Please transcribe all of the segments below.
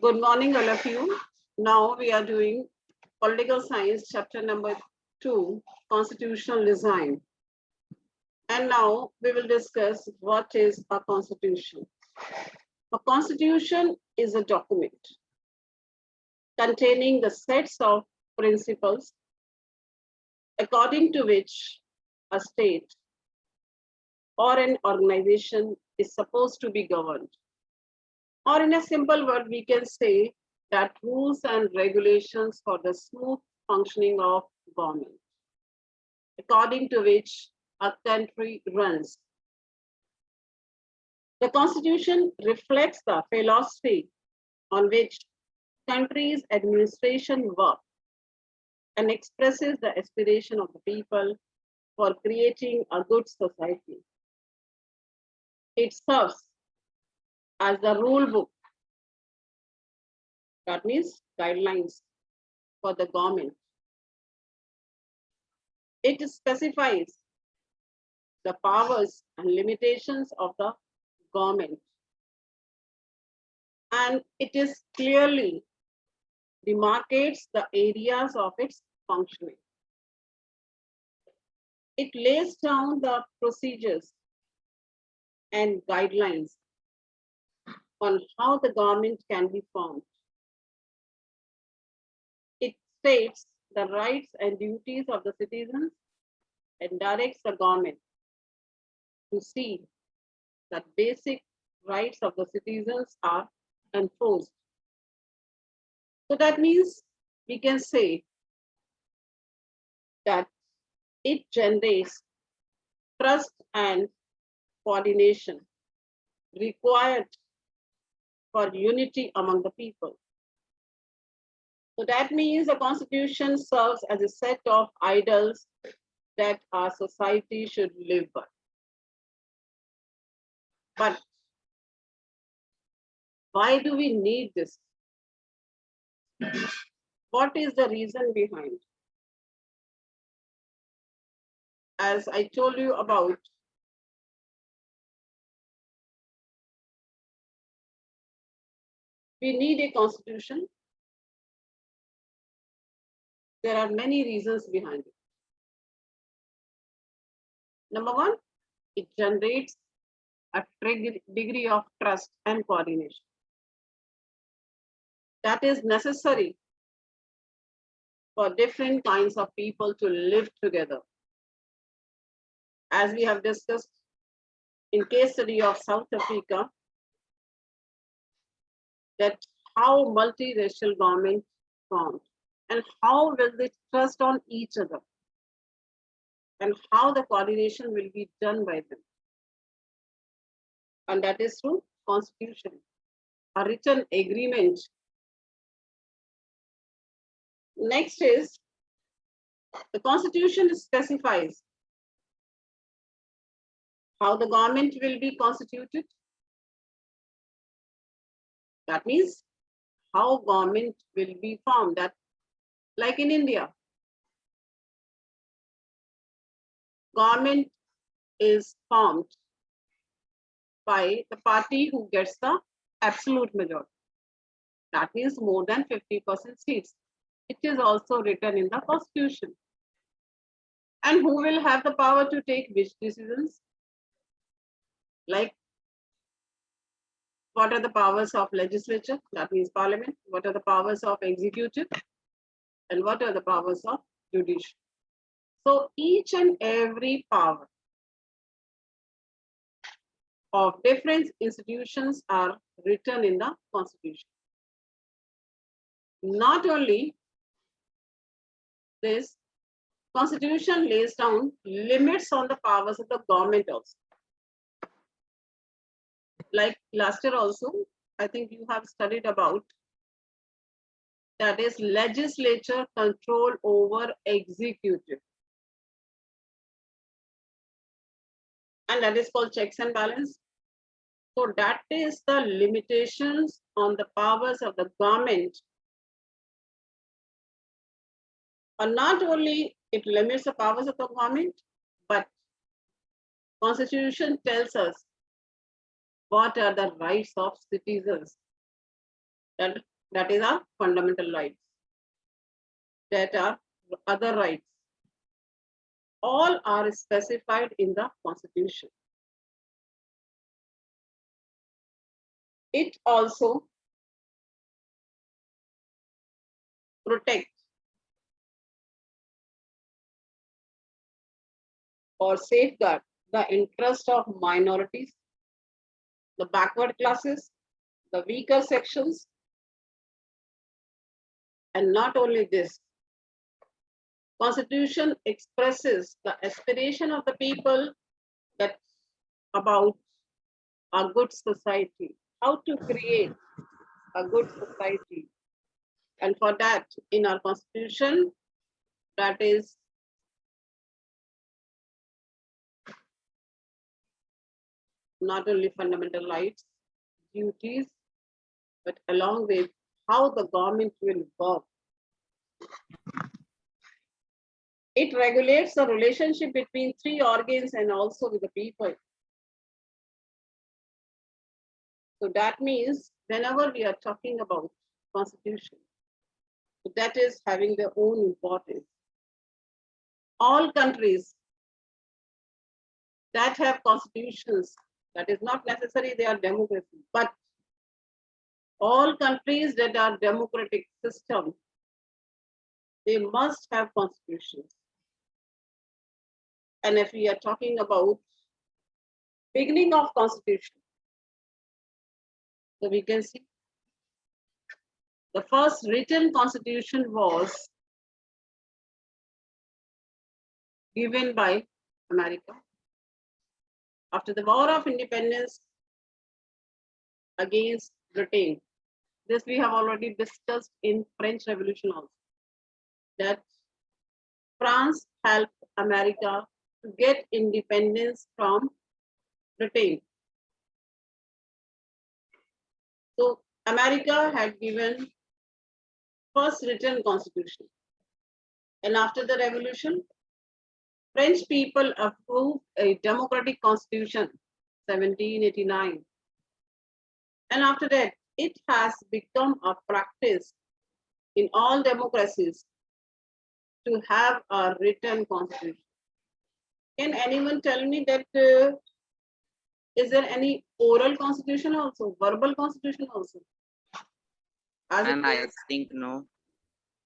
Good morning, all of you. Now we are doing political science, chapter number 2, constitutional design. And now we will discuss what is a constitution. A constitution is a document containing the sets of principles according to which a state or an organization is supposed to be governed. Or in a simple word, we can say that rules and regulations for the smooth functioning of government, according to which a country runs. The Constitution reflects the philosophy on which countries' administration work and expresses the aspiration of the people for creating a good society. It serves as the rule book, that means guidelines for the government. It specifies the powers and limitations of the government. And it is clearly demarcates the areas of its functioning. It lays down the procedures and guidelines on how the government can be formed. It states the rights and duties of the citizens and directs the government to see that basic rights of the citizens are enforced. So that means we can say that it generates trust and coordination required for unity among the people. So that means the Constitution serves as a set of ideals that our society should live by. But why do we need this? What is the reason behind? As I told you about, we need a constitution. There are many reasons behind it. Number one, it generates a degree of trust and coordination that is necessary for different kinds of people to live together. As we have discussed in case study of South Africa, that how multiracial government formed and how will they trust on each other and how the coordination will be done by them. And that is through constitution, a written agreement. Next is the constitution specifies how the government will be constituted. That means how government will be formed. That, like in India, government is formed by the party who gets the absolute majority. That means more than 50% seats. It is also written in the Constitution. And who will have the power to take which decisions? Like, what are the powers of legislature? That means parliament. What are the powers of executive? And what are the powers of judicial? So each and every power of different institutions are written in the Constitution. Not only this, Constitution lays down limits on the powers of the government also. Like last year also, I think you have studied about, that is legislature control over executive. And that is called checks and balance. So that is the limitations on the powers of the government. And not only it limits the powers of the government, but Constitution tells us what are the rights of citizens. That is our fundamental rights. That are other rights. All are specified in the Constitution. It also protects or safeguard the interest of minorities, the backward classes, the weaker sections, and not only this, Constitution expresses the aspiration of the people that about a good society, how to create a good society. And for that, in our Constitution, that is not only fundamental rights, duties, but along with how the government will work. It regulates the relationship between three organs and also with the people. So that means whenever we are talking about Constitution, that is having their own importance. All countries that have constitutions, that is not necessary they are democracy, but all countries that are democratic system, they must have constitutions. And if we are talking about beginning of Constitution, so we can see the first written Constitution was given by America after the War of Independence against Britain. This we have already discussed in French Revolution also, that France helped America to get independence from Britain. So America had given first written constitution. And after the revolution, French people approved a democratic constitution, 1789. And after that, it has become a practice in all democracies to have a written constitution. Can anyone tell me that is there any oral constitution also, verbal constitution also? And I think no.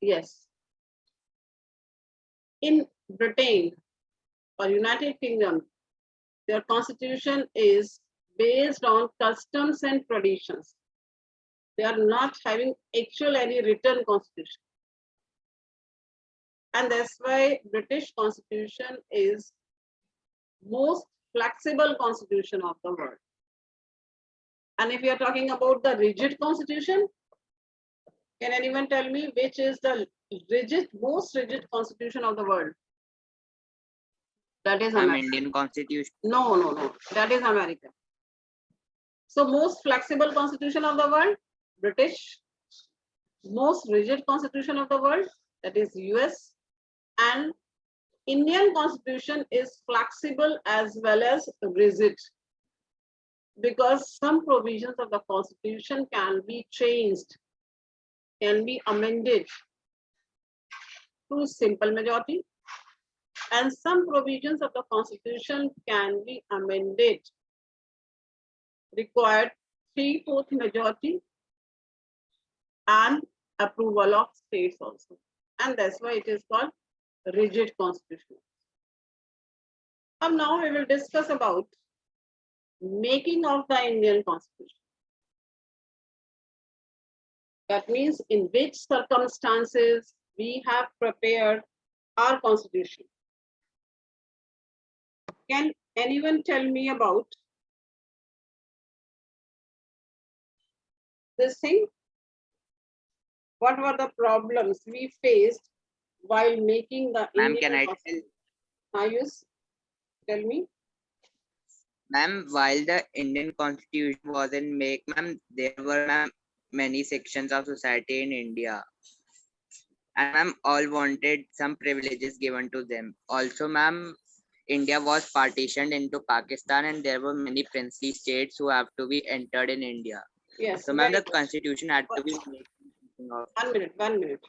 Yes. In Britain or United Kingdom, their constitution is based on customs and traditions. They are not having actual any written constitution. And that's why British constitution is most flexible constitution of the world. And if we are talking about the rigid constitution, can anyone tell me which is the most rigid constitution of the world? That is America. Indian Constitution. No. That is America. So most flexible constitution of the world, British. Most rigid constitution of the world, that is US. And Indian constitution is flexible as well as rigid, because some provisions of the constitution can be changed, can be amended through simple majority, and some provisions of the constitution can be amended, required 3/4 majority and approval of states also. And that's why it is called rigid constitution. And now we will discuss about making of the Indian constitution. That means in which circumstances we have prepared our constitution. Can anyone tell me about this thing? What were the problems we faced while making the Ma'am, Indian can I constitution? Ayush, tell me. Ma'am, while the Indian Constitution was in make, ma'am, there were many sections of society in India. And ma'am, all wanted some privileges given to them. Also, ma'am, India was partitioned into Pakistan and there were many princely states who have to be entered in India. Yes. So ma'am, Very the good. constitution had to be made. 1 minute. 1 minute.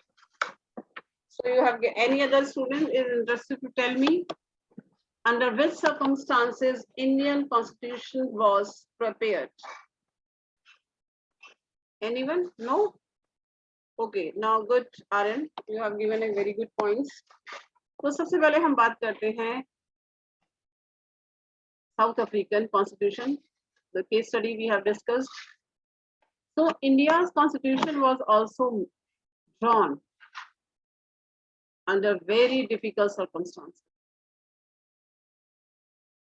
So you have any other student is interested to tell me under which circumstances Indian Constitution was prepared? Anyone? No? Okay, now good, Aaron. You have given a very good points. तो सबसे पहले हम बात करते हैं South African Constitution, the case study we have discussed. So India's constitution was also drawn under very difficult circumstances.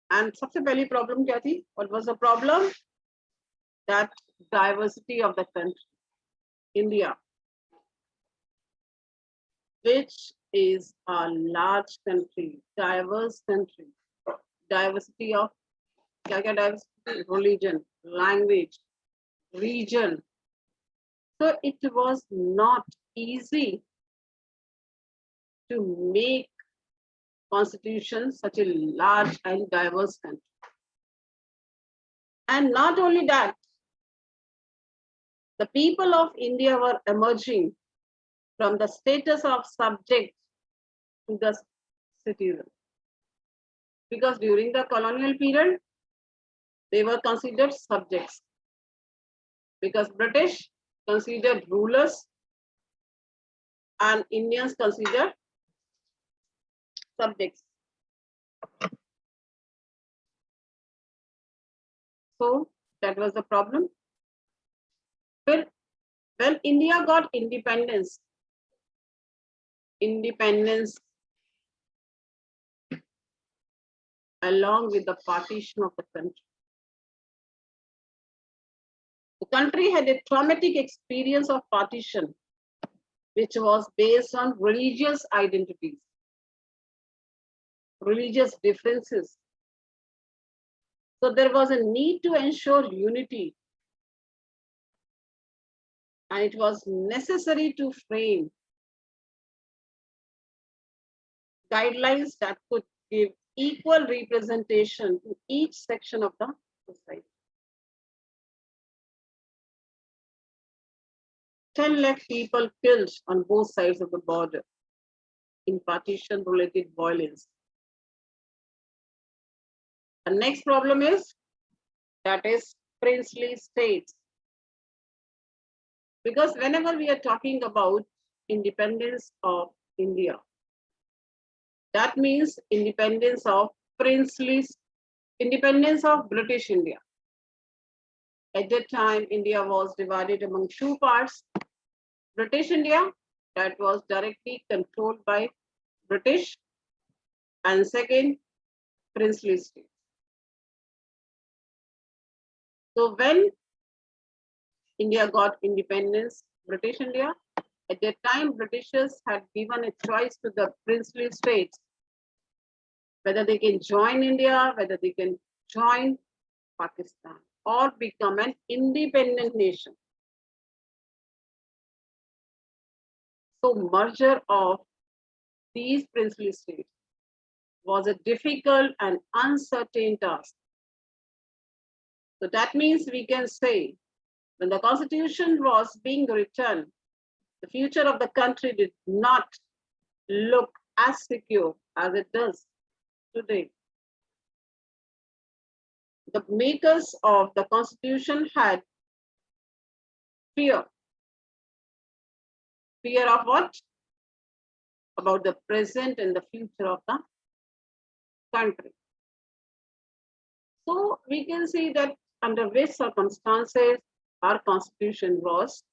And सबसे पहली problem क्या थी? What was the problem? That diversity of the country, India, which is a large country, diverse country, diversity of क्या diversity? Religion, language, region. So it was not easy to make constitution such a large and diverse country. And not only that, the people of India were emerging from the status of subject to the citizen. Because during the colonial period, they were considered subjects. Because British considered rulers and Indians considered subjects. So that was the problem. When India got independence along with the partition of the country. The country had a traumatic experience of partition, which was based on religious identities, religious differences. So there was a need to ensure unity, and it was necessary to frame guidelines that could give equal representation to each section of the society. 10 lakh people killed on both sides of the border in partition-related violence. The next problem is, that is princely states. Because whenever we are talking about independence of India, that means independence of independence of British India. At that time, India was divided among two parts. British India, that was directly controlled by British, and second, princely state. So when India got independence, British India, at that time, Britishers had given a choice to the princely states, whether they can join India, whether they can join Pakistan, or become an independent nation. So merger of these princely states was a difficult and uncertain task. So that means we can say, when the constitution was being written, the future of the country did not look as secure as it does today. The makers of the constitution had fear. Fear of what? About the present and the future of the country. So we can see that under which circumstances our constitution was